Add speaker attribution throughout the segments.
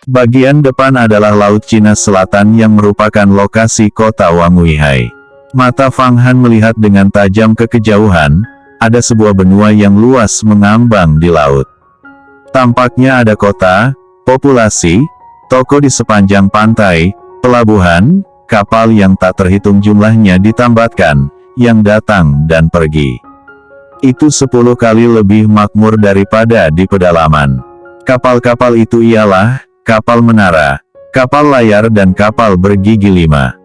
Speaker 1: Bagian depan adalah Laut Cina Selatan yang merupakan lokasi kota Wanguihai. Mata Fang Han melihat dengan tajam ke kejauhan, ada sebuah benua yang luas mengambang di laut. Tampaknya ada kota, populasi, toko di sepanjang pantai, pelabuhan, kapal yang tak terhitung jumlahnya ditambatkan, yang datang dan pergi. Itu 10 kali lebih makmur daripada di pedalaman. Kapal-kapal itu ialah kapal menara, kapal layar dan kapal bergigi 5.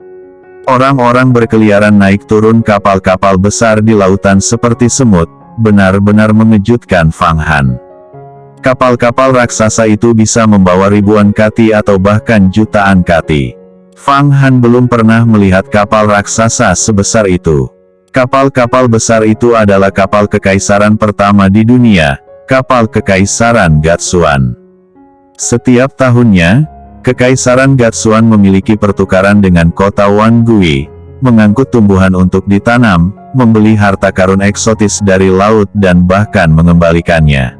Speaker 1: Orang-orang berkeliaran naik turun kapal-kapal besar di lautan seperti semut, benar-benar mengejutkan Fang Han. Kapal-kapal raksasa itu bisa membawa ribuan kati atau bahkan jutaan kati. Fang Han belum pernah melihat kapal raksasa sebesar itu. Kapal-kapal besar itu adalah kapal kekaisaran pertama di dunia, kapal kekaisaran Gatsuan. Setiap tahunnya, Kekaisaran Gatsuan memiliki pertukaran dengan kota Wangui, mengangkut tumbuhan untuk ditanam, membeli harta karun eksotis dari laut dan bahkan mengembalikannya.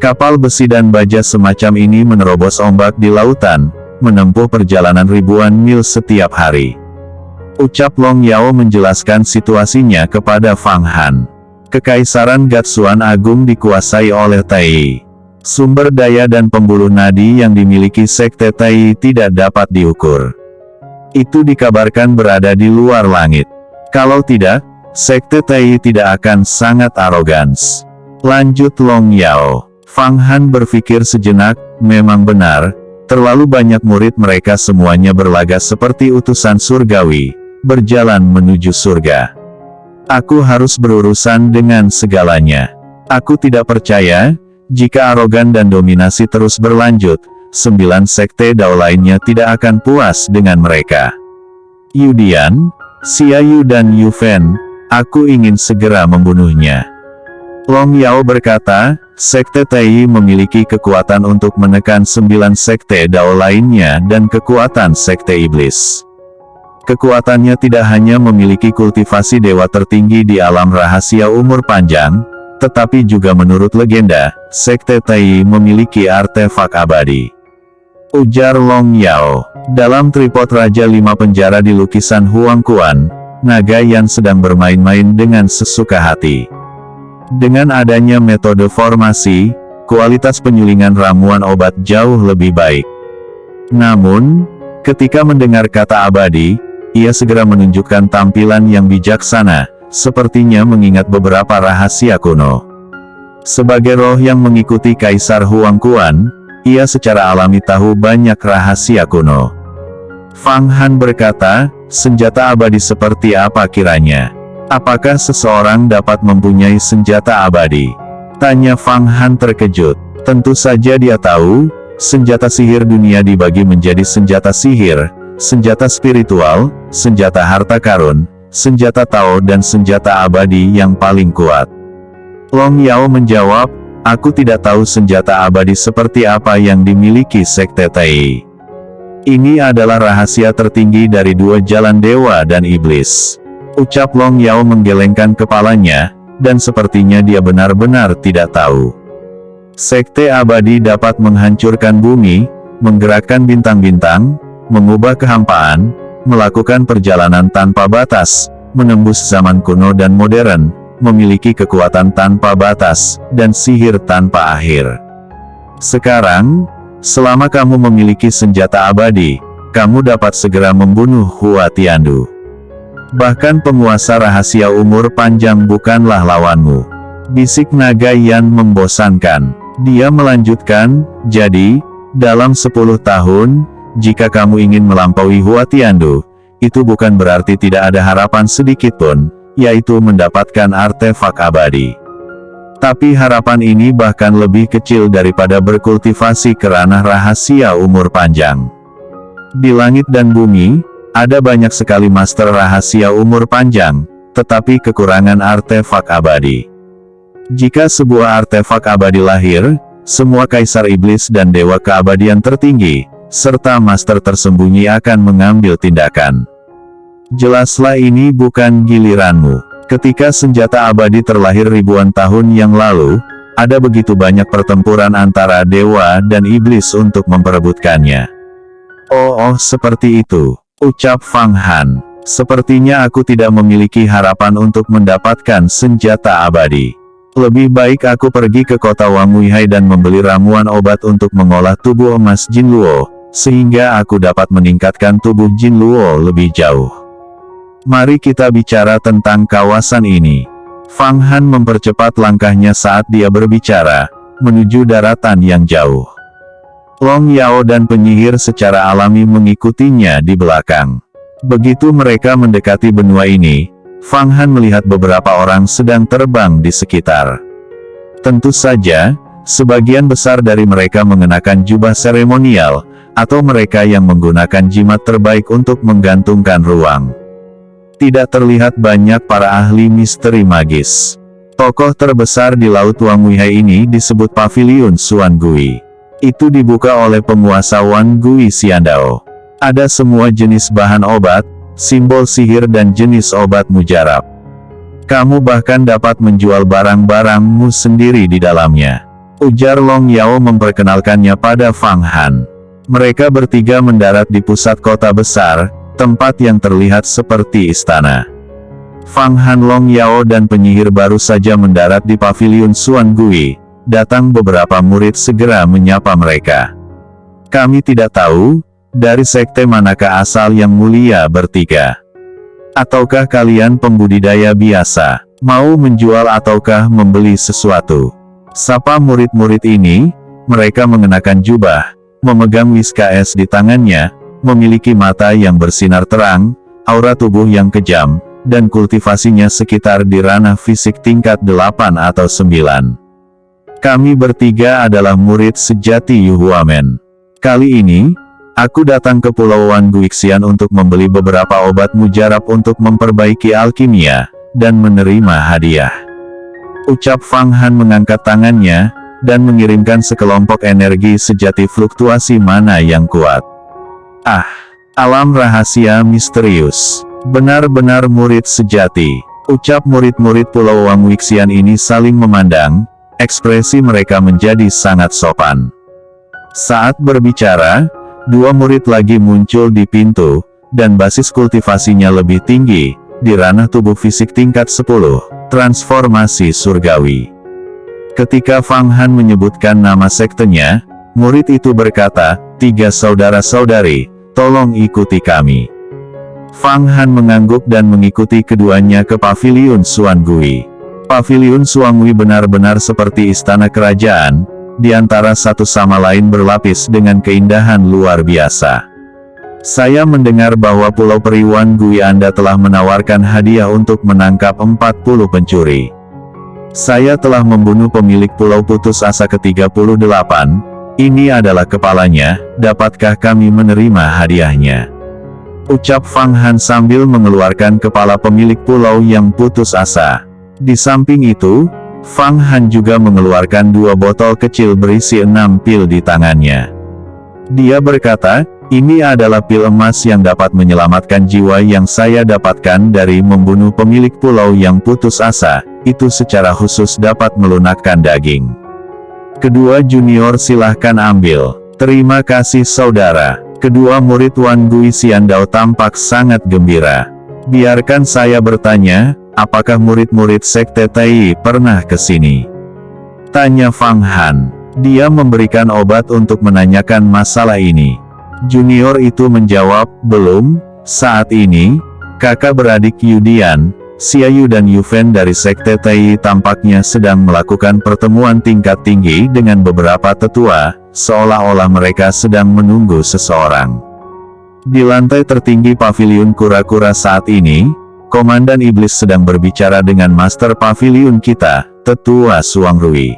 Speaker 1: Kapal besi dan baja semacam ini menerobos ombak di lautan, menempuh perjalanan ribuan mil setiap hari. Ucap Long Yao menjelaskan situasinya kepada Fang Han. Kekaisaran Gatsuan Agung dikuasai oleh Tai. Sumber daya dan pembuluh nadi yang dimiliki Sekte Tai tidak dapat diukur. Itu dikabarkan berada di luar langit. Kalau tidak, Sekte Tai tidak akan sangat arogans. Lanjut Long Yao. Fang Han berpikir sejenak, memang benar, terlalu banyak murid mereka semuanya berlaga seperti utusan surgawi, berjalan menuju surga. Aku harus berurusan dengan segalanya. Aku tidak percaya, jika arogan dan dominasi terus berlanjut, 9 sekte Dao lainnya tidak akan puas dengan mereka. Yu Dian, Xia Yu dan Yu Fen, aku ingin segera membunuhnya. Long Yao berkata, Sekte Tai memiliki kekuatan untuk menekan 9 sekte Dao lainnya dan kekuatan Sekte Iblis. Kekuatannya tidak hanya memiliki kultivasi dewa tertinggi di alam rahasia umur panjang, tetapi juga menurut legenda, Sekte Tai memiliki artefak abadi. Ujar Long Yao. Dalam tripod Raja 5 penjara di lukisan Huang Quan, naga yang sedang bermain-main dengan sesuka hati. Dengan adanya metode formasi, kualitas penyulingan ramuan obat jauh lebih baik. Namun, ketika mendengar kata abadi, ia segera menunjukkan tampilan yang bijaksana, sepertinya mengingat beberapa rahasia kuno. Sebagai roh yang mengikuti Kaisar Huang Quan, ia secara alami tahu banyak rahasia kuno. Fang Han berkata, senjata abadi seperti apa kiranya? Apakah seseorang dapat mempunyai senjata abadi? Tanya Fang Han terkejut. Tentu saja dia tahu, senjata sihir dunia dibagi menjadi senjata sihir, senjata spiritual, senjata harta karun, senjata Tao dan senjata abadi yang paling kuat. Long Yao menjawab, aku tidak tahu senjata abadi seperti apa yang dimiliki Sekte Tai. Ini adalah rahasia tertinggi dari 2 jalan dewa dan iblis. Ucap Long Yao menggelengkan kepalanya, dan sepertinya dia benar-benar tidak tahu. Sekte abadi dapat menghancurkan bumi, menggerakkan bintang-bintang, mengubah kehampaan, melakukan perjalanan tanpa batas, menembus zaman kuno dan modern, memiliki kekuatan tanpa batas, dan sihir tanpa akhir. Sekarang, selama kamu memiliki senjata abadi, kamu dapat segera membunuh Hua Tiandu. Bahkan penguasa rahasia umur panjang bukanlah lawanmu. Bisik naga Yan membosankan. Dia melanjutkan, jadi, dalam 10 tahun, jika kamu ingin melampaui Hua Tiandu, itu bukan berarti tidak ada harapan sedikitpun, yaitu mendapatkan artefak abadi. Tapi harapan ini bahkan lebih kecil daripada berkultivasi ke ranah rahasia umur panjang. Di langit dan bumi, ada banyak sekali master rahasia umur panjang, tetapi kekurangan artefak abadi. Jika sebuah artefak abadi lahir, semua kaisar iblis dan dewa keabadian tertinggi, serta master tersembunyi akan mengambil tindakan. Jelaslah ini bukan giliranmu. Ketika senjata abadi terlahir ribuan tahun yang lalu, Ada begitu banyak pertempuran antara dewa dan iblis untuk memperebutkannya. Oh, seperti itu, ucap Fang Han. Sepertinya aku tidak memiliki harapan untuk mendapatkan senjata abadi. Lebih baik aku pergi ke kota Wang Weihai dan membeli ramuan obat untuk mengolah tubuh emas Jin Luo, sehingga aku dapat meningkatkan tubuh Jin Luo lebih jauh. Mari kita bicara tentang kawasan ini. Fang Han mempercepat langkahnya saat dia berbicara, menuju daratan yang jauh. Long Yao dan penyihir secara alami mengikutinya di belakang. Begitu mereka mendekati benua ini, Fang Han melihat beberapa orang sedang terbang di sekitar. Tentu saja, sebagian besar dari mereka mengenakan jubah seremonial, atau mereka yang menggunakan jimat terbaik untuk menggantungkan ruang. Tidak terlihat banyak para ahli misteri magis. Tokoh terbesar di Laut Wang Weihai ini disebut Paviliun Xuan Gui. Itu dibuka oleh penguasa Wan Gui Xiandao. Ada semua jenis bahan obat, simbol sihir dan jenis obat mujarab. Kamu bahkan dapat menjual barang-barangmu sendiri di dalamnya, ujar Long Yao memperkenalkannya pada Fang Han. Mereka bertiga mendarat di pusat kota besar, tempat yang terlihat seperti istana. Fang Han, Long Yao dan penyihir baru saja mendarat di Paviliun Xuan Gui. Datang beberapa murid segera menyapa mereka. Kami tidak tahu, dari sekte manakah asal yang mulia bertiga? Ataukah kalian pembudidaya biasa, mau menjual ataukah membeli sesuatu? Sapa murid-murid ini. Mereka mengenakan jubah, memegang wiska es di tangannya, memiliki mata yang bersinar terang, aura tubuh yang kejam, dan kultivasinya sekitar di ranah fisik tingkat 8 atau 9. Kami bertiga adalah murid sejati Yu Huamen. Kali ini, aku datang ke Pulau Wan Guixian untuk membeli beberapa obat mujarab untuk memperbaiki alkimia, dan menerima hadiah. Ucap Fang Han mengangkat tangannya, dan mengirimkan sekelompok energi sejati fluktuasi mana yang kuat. Ah, alam rahasia misterius. Benar-benar murid sejati. Ucap murid-murid Pulau Wang Guixian ini saling memandang, ekspresi mereka menjadi sangat sopan. Saat berbicara, dua murid lagi muncul di pintu, dan basis kultivasinya lebih tinggi, di ranah tubuh fisik tingkat 10, transformasi surgawi. Ketika Fang Han menyebutkan nama sektenya, murid itu berkata, 3 saudara-saudari, tolong ikuti kami. Fang Han mengangguk dan mengikuti keduanya ke Paviliun Xuan Gui. Paviliun Xuan Gui benar-benar seperti istana kerajaan, di antara satu sama lain berlapis dengan keindahan luar biasa. Saya mendengar bahwa Pulau Peri Wan Gui Anda telah menawarkan hadiah untuk menangkap 40 pencuri. Saya telah membunuh pemilik Pulau Putus Asa ke-38, ini adalah kepalanya, dapatkah kami menerima hadiahnya? Ucap Fang Han sambil mengeluarkan kepala pemilik pulau yang putus asa. Di samping itu, Fang Han juga mengeluarkan 2 botol kecil berisi 6 pil di tangannya. Dia berkata, ini adalah pil emas yang dapat menyelamatkan jiwa yang saya dapatkan dari membunuh pemilik pulau yang putus asa, itu secara khusus dapat melunakkan daging. Kedua junior silahkan ambil. Terima kasih saudara. Kedua murid Wan Gui Xiandao tampak sangat gembira. Biarkan saya bertanya, apakah murid-murid sekte Tai pernah ke sini? Tanya Fang Han. Dia memberikan obat untuk menanyakan masalah ini. Junior itu menjawab, belum, saat ini, kakak beradik Yudian, Xiaoyu dan Yufen dari sekte Tai tampaknya sedang melakukan pertemuan tingkat tinggi dengan beberapa tetua, seolah-olah mereka sedang menunggu seseorang. Di lantai tertinggi paviliun kura-kura saat ini, Komandan Iblis sedang berbicara dengan Master Paviliun kita, Tetua Suang Rui.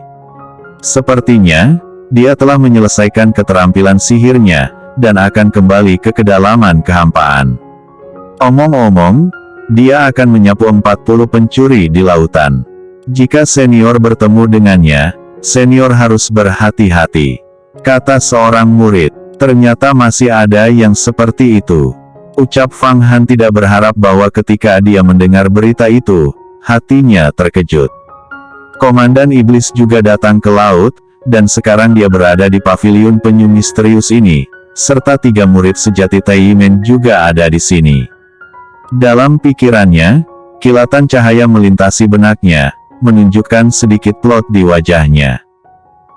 Speaker 1: Sepertinya, dia telah menyelesaikan keterampilan sihirnya, dan akan kembali ke kedalaman kehampaan. Omong-omong, dia akan menyapu 40 pencuri di lautan. Jika senior bertemu dengannya, senior harus berhati-hati. Kata seorang murid, ternyata masih ada yang seperti itu. Ucap Fang Han tidak berharap bahwa ketika dia mendengar berita itu, hatinya terkejut. Komandan Iblis juga datang ke laut, dan sekarang dia berada di paviliun penyu misterius ini, serta 3 murid sejati Taiyimen juga ada di sini. Dalam pikirannya, kilatan cahaya melintasi benaknya, menunjukkan sedikit plot di wajahnya.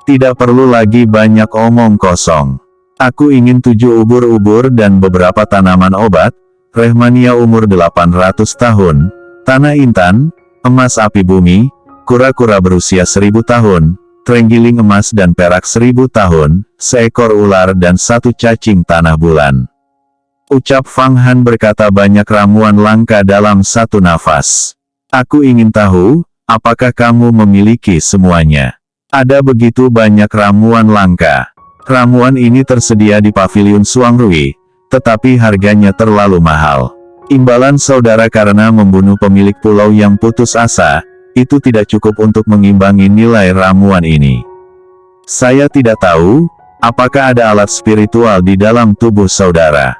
Speaker 1: Tidak perlu lagi banyak omong kosong. Aku ingin 7 ubur-ubur dan beberapa tanaman obat, Rehmania umur 800 tahun, tanah intan, emas api bumi, kura-kura berusia 1000 tahun, terenggiling emas dan perak 1000 tahun, seekor ular dan 1 cacing tanah bulan. Ucap Fang Han berkata banyak ramuan langka dalam satu nafas. Aku ingin tahu, apakah kamu memiliki semuanya? Ada begitu banyak ramuan langka. Ramuan ini tersedia di paviliun Suangrui, tetapi harganya terlalu mahal. Imbalan saudara karena membunuh pemilik pulau yang putus asa, itu tidak cukup untuk mengimbangi nilai ramuan ini. Saya tidak tahu, apakah ada alat spiritual di dalam tubuh saudara.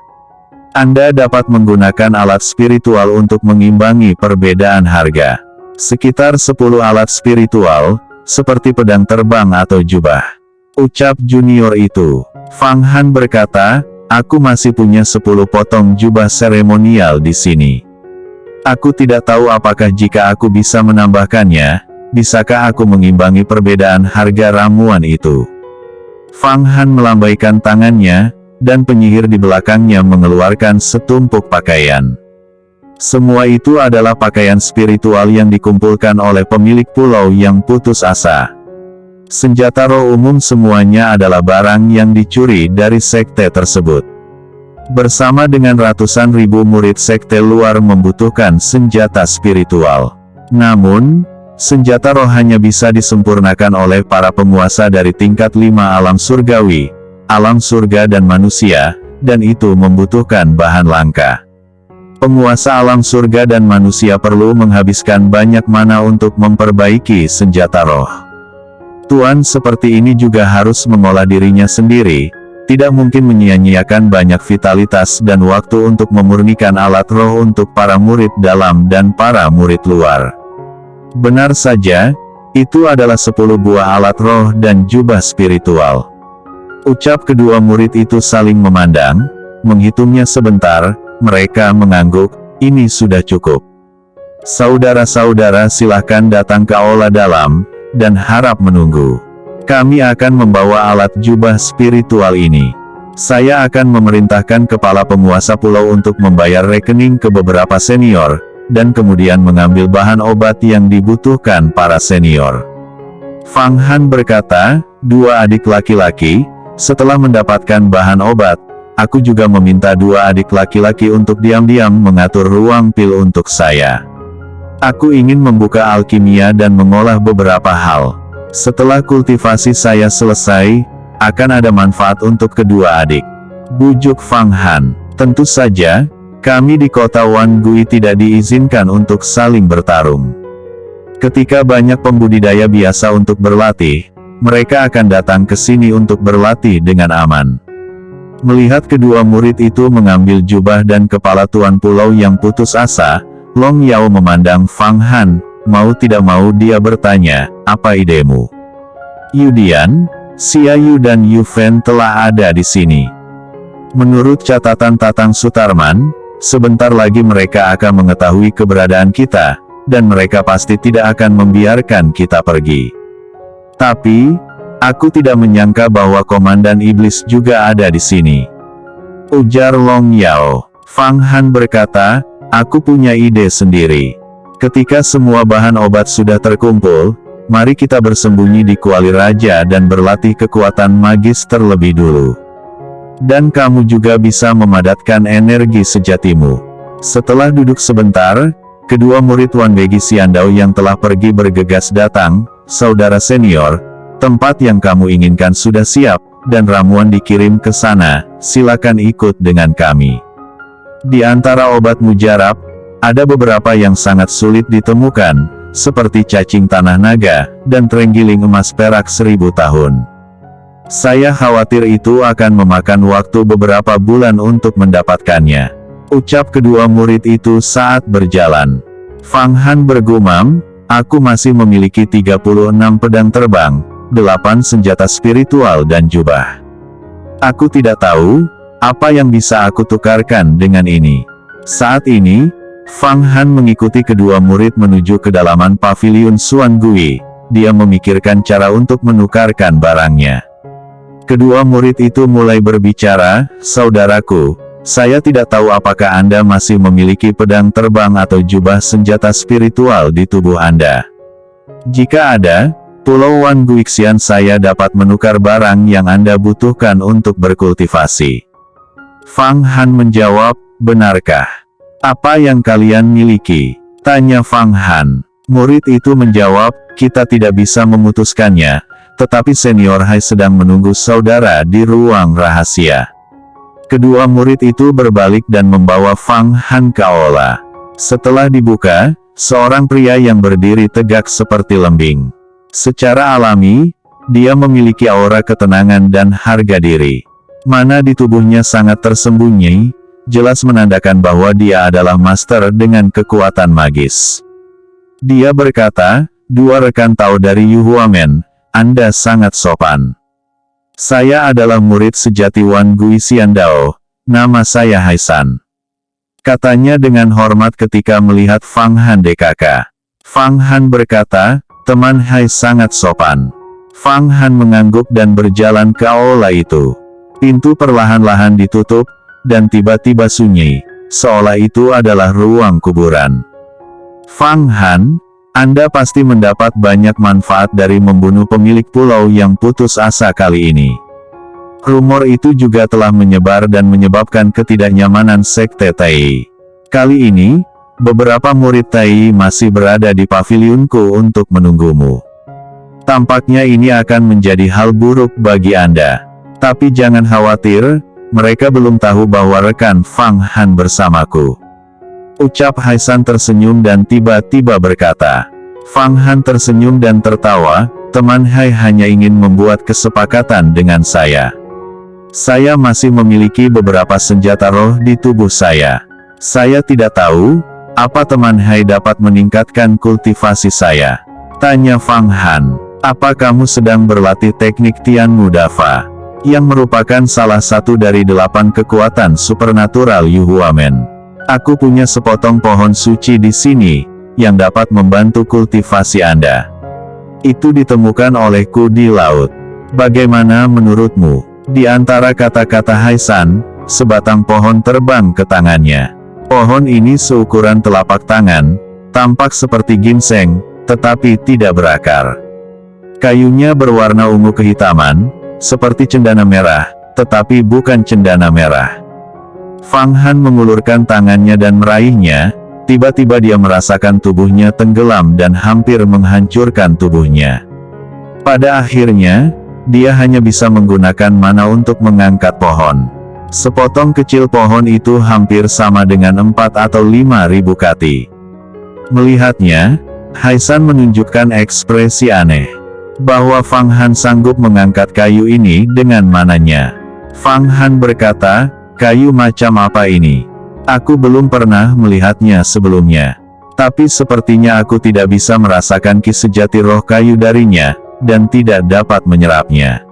Speaker 1: Anda dapat menggunakan alat spiritual untuk mengimbangi perbedaan harga. Sekitar 10 alat spiritual, seperti pedang terbang atau jubah. Ucap junior itu. Fang Han berkata, aku masih punya 10 potong jubah seremonial di sini. Aku tidak tahu apakah jika aku bisa menambahkannya, bisakah aku mengimbangi perbedaan harga ramuan itu. Fang Han melambaikan tangannya, dan penyihir di belakangnya mengeluarkan setumpuk pakaian. Semua itu adalah pakaian spiritual yang dikumpulkan oleh pemilik pulau yang putus asa. Senjata roh umum semuanya adalah barang yang dicuri dari sekte tersebut. Bersama dengan ratusan ribu murid sekte luar membutuhkan senjata spiritual. Namun, senjata roh hanya bisa disempurnakan oleh para penguasa dari tingkat 5 alam surgawi, alam surga dan manusia, dan itu membutuhkan bahan langka. Penguasa alam surga dan manusia perlu menghabiskan banyak mana untuk memperbaiki senjata roh. Tuan seperti ini juga harus mengolah dirinya sendiri, tidak mungkin menyia-nyiakan banyak vitalitas dan waktu untuk memurnikan alat roh untuk para murid dalam dan para murid luar. Benar saja, itu adalah 10 buah alat roh dan jubah spiritual. Ucap kedua murid itu saling memandang, menghitungnya sebentar. Mereka mengangguk, ini sudah cukup. Saudara-saudara silahkan datang ke aula dalam, dan harap menunggu. Kami akan membawa alat jubah spiritual ini. Saya akan memerintahkan kepala penguasa pulau untuk membayar rekening ke beberapa senior, dan kemudian mengambil bahan obat yang dibutuhkan para senior. Fang Han berkata, 2 adik laki-laki, setelah mendapatkan bahan obat, aku juga meminta 2 adik laki-laki untuk diam-diam mengatur ruang pil untuk saya. Aku ingin membuka alkimia dan mengolah beberapa hal. Setelah kultivasi saya selesai, akan ada manfaat untuk kedua adik. Bujuk Fang Han. Tentu saja, kami di kota Wangui tidak diizinkan untuk saling bertarung. Ketika banyak pembudidaya biasa untuk berlatih, mereka akan datang ke sini untuk berlatih dengan aman. Melihat kedua murid itu mengambil jubah dan kepala tuan pulau yang putus asa, Long Yao memandang Fang Han, mau tidak mau dia bertanya, apa idemu? Yudian, Xia Yu dan Yu Fen telah ada di sini. Menurut catatan Tatang Sutarman, sebentar lagi mereka akan mengetahui keberadaan kita, dan mereka pasti tidak akan membiarkan kita pergi. Tapi, aku tidak menyangka bahwa Komandan Iblis juga ada di sini. Ujar Long Yao. Fang Han berkata, aku punya ide sendiri. Ketika semua bahan obat sudah terkumpul, mari kita bersembunyi di kuali raja dan berlatih kekuatan magis terlebih dulu. Dan kamu juga bisa memadatkan energi sejatimu. Setelah duduk sebentar, kedua murid Wan Begi Xiandao yang telah pergi bergegas datang, saudara senior, tempat yang kamu inginkan sudah siap, dan ramuan dikirim ke sana, silakan ikut dengan kami. Di antara obat mujarab, ada beberapa yang sangat sulit ditemukan, seperti cacing tanah naga, dan terenggiling emas perak 1000 tahun. Saya khawatir itu akan memakan waktu beberapa bulan untuk mendapatkannya. Ucap kedua murid itu saat berjalan. Fang Han bergumam, Aku masih memiliki 36 pedang terbang, 8 senjata spiritual dan jubah. Aku tidak tahu, apa yang bisa aku tukarkan dengan ini. Saat ini, Fang Han mengikuti kedua murid menuju ke dalaman pavilion Xuan Gui. Dia memikirkan cara untuk menukarkan barangnya. Kedua murid itu mulai berbicara, "Saudaraku, saya tidak tahu apakah Anda masih memiliki pedang terbang atau jubah senjata spiritual di tubuh Anda. Jika ada, Pulau Wan Guixian saya dapat menukar barang yang Anda butuhkan untuk berkultivasi." Fang Han menjawab, "Benarkah? Apa yang kalian miliki?" tanya Fang Han. Murid itu menjawab, "Kita tidak bisa memutuskannya, tetapi Senior Hai sedang menunggu saudara di ruang rahasia." Kedua murid itu berbalik dan membawa Fang Han ke aula. Setelah dibuka, seorang pria yang berdiri tegak seperti lembing. Secara alami, dia memiliki aura ketenangan dan harga diri. Mana di tubuhnya sangat tersembunyi, jelas menandakan bahwa dia adalah master dengan kekuatan magis. Dia berkata, "Dua rekan tahu dari Yu Huamen, Anda sangat sopan. Saya adalah murid sejati Wan Guixian Dao, nama saya Haisan," katanya dengan hormat ketika melihat Fang Han DKK. Fang Han berkata, "Teman Hai sangat sopan." Fang Han mengangguk dan berjalan ke aula itu. Pintu perlahan-lahan ditutup, dan tiba-tiba sunyi, seolah itu adalah ruang kuburan. "Fang Han, Anda pasti mendapat banyak manfaat dari membunuh pemilik pulau yang putus asa kali ini." Rumor itu juga telah menyebar dan menyebabkan ketidaknyamanan Sekte Tai. Kali ini, beberapa murid Tai masih berada di pavilionku untuk menunggumu. Tampaknya ini akan menjadi hal buruk bagi Anda. Tapi jangan khawatir, mereka belum tahu bahwa rekan Fang Han bersamaku. Ucap Haisan tersenyum dan tiba-tiba berkata. Fang Han tersenyum dan tertawa, "Teman Hai hanya ingin membuat kesepakatan dengan saya. Saya masih memiliki beberapa senjata roh di tubuh saya. Saya tidak tahu, apa teman Hai dapat meningkatkan kultivasi saya?" tanya Fang Han. "Apa kamu sedang berlatih teknik Tian Mudafa, yang merupakan salah satu dari 8 kekuatan supernatural Yu Huamen? Aku punya sepotong pohon suci di sini, yang dapat membantu kultivasi Anda. Itu ditemukan olehku di laut. Bagaimana menurutmu?" Di antara kata-kata Haisan, sebatang pohon terbang ke tangannya. Pohon ini seukuran telapak tangan, tampak seperti ginseng, tetapi tidak berakar. Kayunya berwarna ungu kehitaman, seperti cendana merah, tetapi bukan cendana merah. Fang Han mengulurkan tangannya dan meraihnya, tiba-tiba dia merasakan tubuhnya tenggelam dan hampir menghancurkan tubuhnya. Pada akhirnya, dia hanya bisa menggunakan mana untuk mengangkat pohon. Sepotong kecil pohon itu hampir sama dengan 4 atau 5.000 kati. Melihatnya, Haisan menunjukkan ekspresi aneh. Bahwa Fang Han sanggup mengangkat kayu ini dengan mananya. Fang Han berkata, "Kayu macam apa ini? Aku belum pernah melihatnya sebelumnya. Tapi sepertinya aku tidak bisa merasakan ki sejati roh kayu darinya, dan tidak dapat menyerapnya."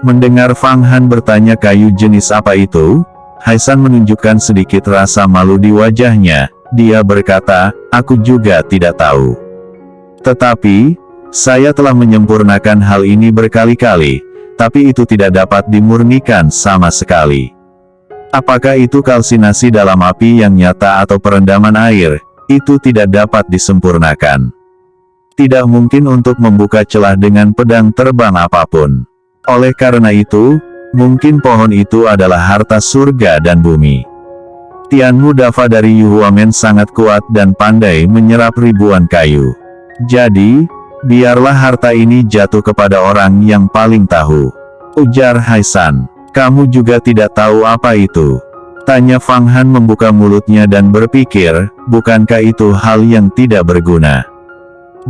Speaker 1: Mendengar Fang Han bertanya kayu jenis apa itu, Haisan menunjukkan sedikit rasa malu di wajahnya. Dia berkata, "Aku juga tidak tahu. Tetapi, saya telah menyempurnakan hal ini berkali-kali, tapi itu tidak dapat dimurnikan sama sekali. Apakah itu kalsinasi dalam api yang nyata atau perendaman air, itu tidak dapat disempurnakan. Tidak mungkin untuk membuka celah dengan pedang terbang apapun. Oleh karena itu, mungkin pohon itu adalah harta surga dan bumi. Tian Mudafa dari Yu Huamen sangat kuat dan pandai menyerap ribuan kayu. Jadi, biarlah harta ini jatuh kepada orang yang paling tahu," ujar Haisan. "Kamu juga tidak tahu apa itu?" tanya Fang Han membuka mulutnya dan berpikir, bukankah itu hal yang tidak berguna?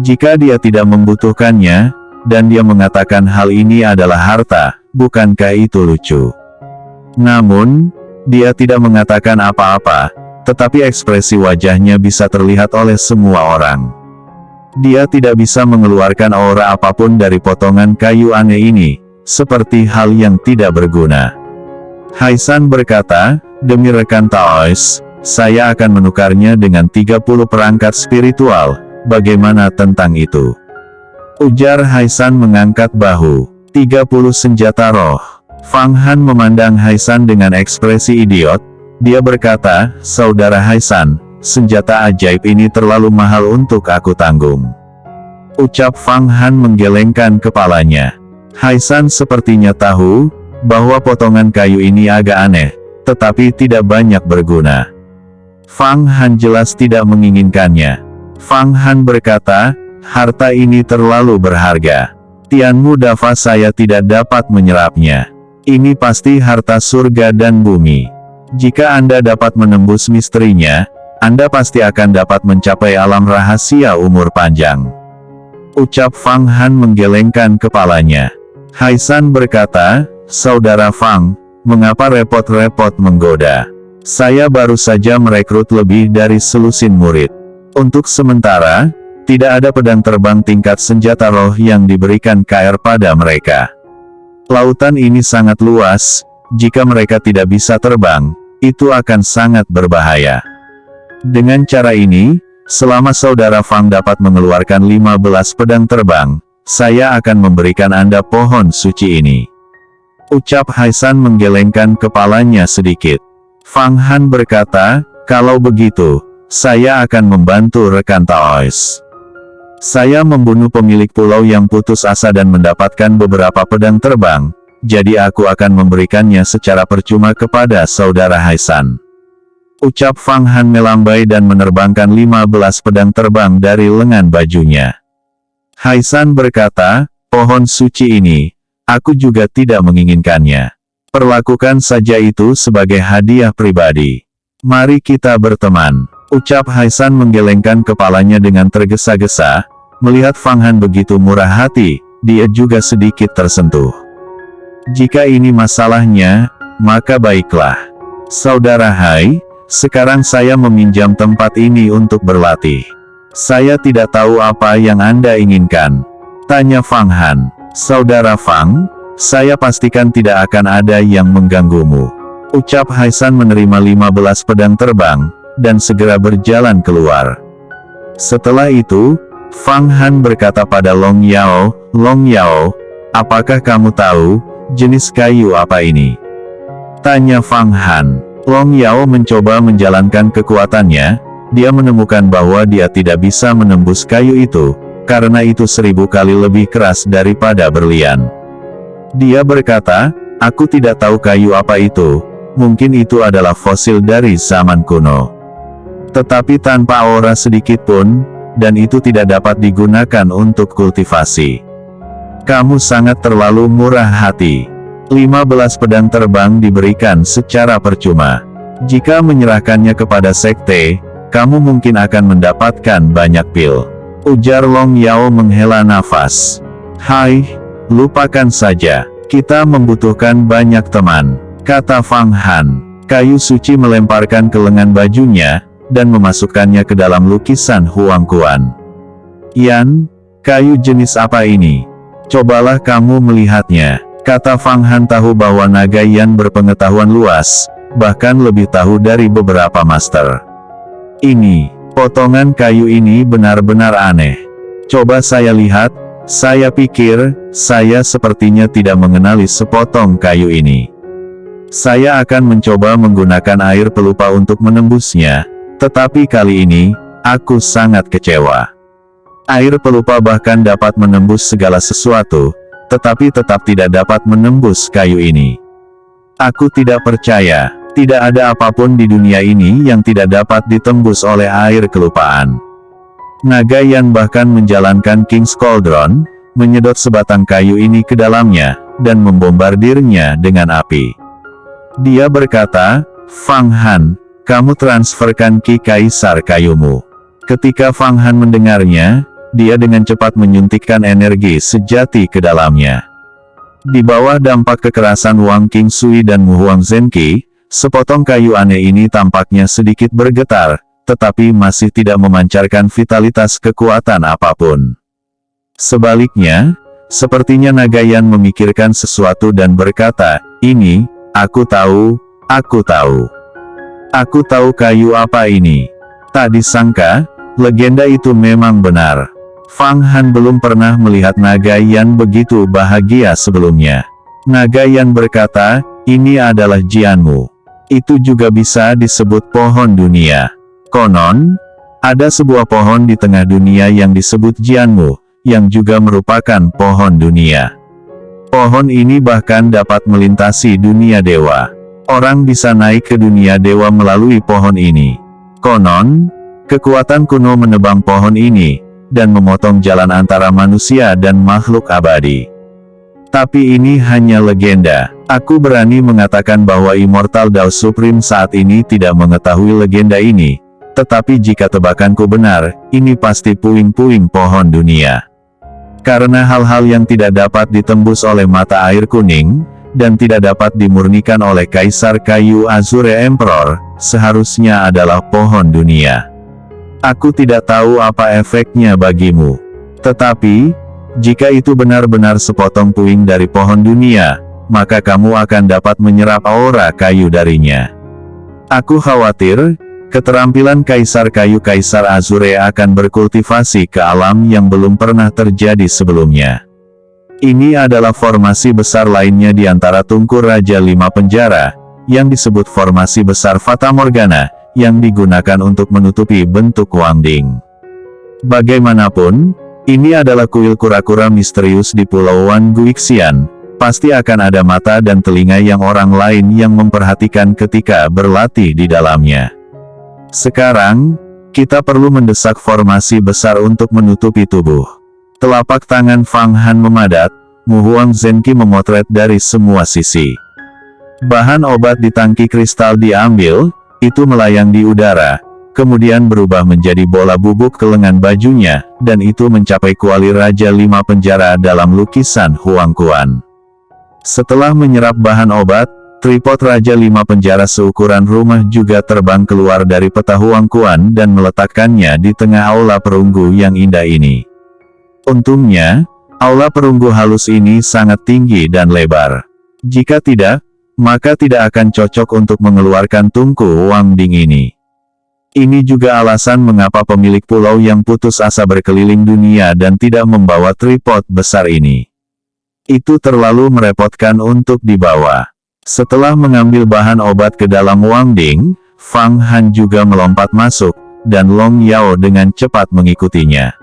Speaker 1: Jika dia tidak membutuhkannya, dan dia mengatakan hal ini adalah harta, bukankah itu lucu? Namun, dia tidak mengatakan apa-apa, tetapi ekspresi wajahnya bisa terlihat oleh semua orang. Dia tidak bisa mengeluarkan aura apapun dari potongan kayu aneh ini, seperti hal yang tidak berguna. Haisan berkata, demi rekan Taois, saya akan menukarnya dengan 30 perangkat spiritual, bagaimana tentang itu? Ujar Haisan mengangkat bahu. 30 senjata roh. Fang Han memandang Haisan dengan ekspresi idiot. Dia berkata, saudara Haisan, senjata ajaib ini terlalu mahal untuk aku tanggung. Ucap Fang Han menggelengkan kepalanya. Haisan sepertinya tahu, bahwa potongan kayu ini agak aneh, tetapi tidak banyak berguna. Fang Han jelas tidak menginginkannya. Fang Han berkata, harta ini terlalu berharga. Tianmu Dafa saya tidak dapat menyerapnya. Ini pasti harta surga dan bumi. Jika Anda dapat menembus misterinya, Anda pasti akan dapat mencapai alam rahasia umur panjang. Ucap Fang Han menggelengkan kepalanya. Haisan berkata, saudara Fang, mengapa repot-repot menggoda? Saya baru saja merekrut lebih dari selusin murid. Untuk sementara, tidak ada pedang terbang tingkat senjata roh yang diberikan KR pada mereka. Lautan ini sangat luas, jika mereka tidak bisa terbang, itu akan sangat berbahaya. Dengan cara ini, selama saudara Fang dapat mengeluarkan 15 pedang terbang, saya akan memberikan Anda pohon suci ini. Ucap Haisan menggelengkan kepalanya sedikit. Fang Han berkata, kalau begitu, saya akan membantu rekan Taois. Saya membunuh pemilik pulau yang putus asa dan mendapatkan beberapa pedang terbang, jadi aku akan memberikannya secara percuma kepada saudara Haisan. Ucap Fang Han melambai dan menerbangkan 15 pedang terbang dari lengan bajunya. Haisan berkata, pohon suci ini, aku juga tidak menginginkannya. Perlakukan saja itu sebagai hadiah pribadi. Mari kita berteman. Ucap Haisan menggelengkan kepalanya dengan tergesa-gesa. Melihat Fang Han begitu murah hati, dia juga sedikit tersentuh. Jika ini masalahnya, maka baiklah. Saudara Hai, sekarang saya meminjam tempat ini untuk berlatih. Saya tidak tahu apa yang Anda inginkan. Tanya Fang Han. Saudara Fang, saya pastikan tidak akan ada yang mengganggumu. Ucap Haisan menerima 15 pedang terbang, dan segera berjalan keluar. Setelah itu, Fang Han berkata pada Long Yao, apakah kamu tahu, jenis kayu apa ini? Tanya Fang Han. Long Yao mencoba menjalankan kekuatannya, dia menemukan bahwa dia tidak bisa menembus kayu itu, karena itu 1000 kali lebih keras daripada berlian. Dia berkata, aku tidak tahu kayu apa itu, mungkin itu adalah fosil dari zaman kuno. Tetapi tanpa aura sedikit pun, dan itu tidak dapat digunakan untuk kultivasi. Kamu sangat terlalu murah hati. 15 pedang terbang diberikan secara percuma. Jika menyerahkannya kepada sekte, kamu mungkin akan mendapatkan banyak pil. Ujar Long Yao menghela nafas. Hai, lupakan saja. Kita membutuhkan banyak teman. Kata Fang Han. Kayu suci melemparkan ke lengan bajunya, dan memasukkannya ke dalam lukisan Huang Kuan. Yan, kayu jenis apa ini? Cobalah kamu melihatnya. Kata Fang Han tahu bahwa naga Yan berpengetahuan luas, bahkan lebih tahu dari beberapa master. Ini, potongan kayu ini benar-benar aneh. Coba saya lihat, saya pikir, saya sepertinya tidak mengenali sepotong kayu ini. Saya akan mencoba menggunakan air pelupa untuk menembusnya, tetapi kali ini, aku sangat kecewa. Air pelupa bahkan dapat menembus segala sesuatu, tetapi tetap tidak dapat menembus kayu ini. Aku tidak percaya, tidak ada apapun di dunia ini yang tidak dapat ditembus oleh air kelupaan. Naga Yan bahkan menjalankan King's Cauldron, menyedot sebatang kayu ini ke dalamnya, dan membombardirnya dengan api. Dia berkata, Fang Han, kamu transferkan Ki Kaisar kayumu. Ketika Fang Han mendengarnya, dia dengan cepat menyuntikkan energi sejati ke dalamnya. Di bawah dampak kekerasan Wang Qingsui dan Mu Huang Zhenqi, sepotong kayu aneh ini tampaknya sedikit bergetar, tetapi masih tidak memancarkan vitalitas kekuatan apapun. Sebaliknya, sepertinya Nagayan memikirkan sesuatu dan berkata, "Ini, aku tahu, aku tahu. Aku tahu kayu apa ini." Tak disangka, legenda itu memang benar. Fang Han belum pernah melihat Nagayan begitu bahagia sebelumnya. Nagayan berkata, "Ini adalah Jianmu. Itu juga bisa disebut pohon dunia. Konon, ada sebuah pohon di tengah dunia yang disebut Jianmu, yang juga merupakan pohon dunia. Pohon ini bahkan dapat melintasi dunia dewa. Orang bisa naik ke dunia dewa melalui pohon ini. Konon, kekuatan kuno menebang pohon ini, dan memotong jalan antara manusia dan makhluk abadi. Tapi ini hanya legenda. Aku berani mengatakan bahwa Immortal Dao Supreme saat ini tidak mengetahui legenda ini. Tetapi jika tebakanku benar, ini pasti puing-puing pohon dunia. Karena hal-hal yang tidak dapat ditembus oleh mata air kuning, dan tidak dapat dimurnikan oleh Kaisar Kayu Azure Emperor, seharusnya adalah pohon dunia. Aku tidak tahu apa efeknya bagimu. Tetapi, jika itu benar-benar sepotong puing dari pohon dunia, maka kamu akan dapat menyerap aura kayu darinya. Aku khawatir, keterampilan Kaisar Kayu Kaisar Azure akan berkultivasi ke alam yang belum pernah terjadi sebelumnya. Ini adalah formasi besar lainnya di antara Tungku Raja 5 Penjara, yang disebut formasi besar Fata Morgana, yang digunakan untuk menutupi bentuk Wangding. Bagaimanapun, ini adalah kuil kura-kura misterius di Pulau Wan Guixian, pasti akan ada mata dan telinga yang orang lain yang memperhatikan ketika berlatih di dalamnya. Sekarang, kita perlu mendesak formasi besar untuk menutupi tubuh. Telapak tangan Fang Han memadat, Mu Huang Zenqi memotret dari semua sisi. Bahan obat di tangki kristal diambil, itu melayang di udara, kemudian berubah menjadi bola bubuk ke lengan bajunya, dan itu mencapai kuali Raja 5 Penjara dalam lukisan Huang Kuan. Setelah menyerap bahan obat, tripod Raja 5 Penjara seukuran rumah juga terbang keluar dari peta Huang Kuan dan meletakkannya di tengah aula perunggu yang indah ini. Untungnya, aula perunggu halus ini sangat tinggi dan lebar. Jika tidak, maka tidak akan cocok untuk mengeluarkan tungku Wangding ini. Ini juga alasan mengapa pemilik pulau yang putus asa berkeliling dunia dan tidak membawa tripod besar ini. Itu terlalu merepotkan untuk dibawa. Setelah mengambil bahan obat ke dalam Wangding, Fang Han juga melompat masuk, dan Long Yao dengan cepat mengikutinya.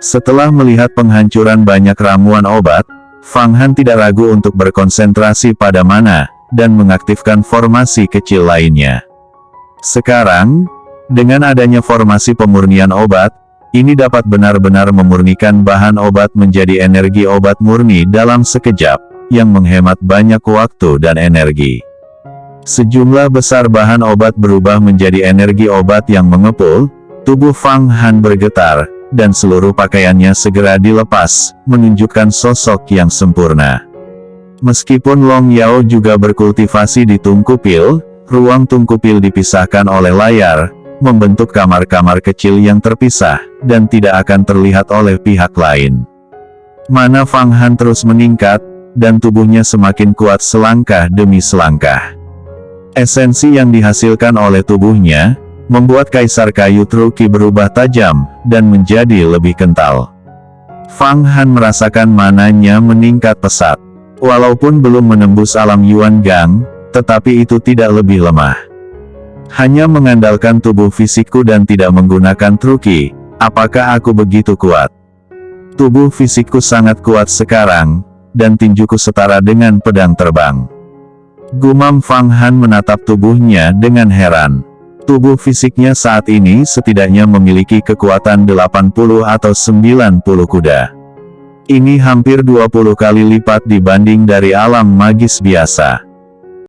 Speaker 1: Setelah melihat penghancuran banyak ramuan obat, Fang Han tidak ragu untuk berkonsentrasi pada mana, dan mengaktifkan formasi kecil lainnya. Sekarang, dengan adanya formasi pemurnian obat, ini dapat benar-benar memurnikan bahan obat menjadi energi obat murni dalam sekejap, yang menghemat banyak waktu dan energi. Sejumlah besar bahan obat berubah menjadi energi obat yang mengepul, tubuh Fang Han bergetar, dan seluruh pakaiannya segera dilepas, menunjukkan sosok yang sempurna. Meskipun Long Yao juga berkultivasi di Tungku Pil, ruang Tungku Pil dipisahkan oleh layar, membentuk kamar-kamar kecil yang terpisah, dan tidak akan terlihat oleh pihak lain. Mana Fang Han terus meningkat, dan tubuhnya semakin kuat selangkah demi selangkah. Esensi yang dihasilkan oleh tubuhnya, membuat Kaisar Kayu Truki berubah tajam, dan menjadi lebih kental. Fang Han merasakan mananya meningkat pesat. Walaupun belum menembus alam Yuan Gang, tetapi itu tidak lebih lemah. Hanya mengandalkan tubuh fisikku dan tidak menggunakan truki, apakah aku begitu kuat? Tubuh fisikku sangat kuat sekarang, dan tinjuku setara dengan pedang terbang. Gumam Fang Han menatap tubuhnya dengan heran. Tubuh fisiknya saat ini setidaknya memiliki kekuatan 80 atau 90 kuda. Ini hampir 20 kali lipat dibanding dari alam magis biasa.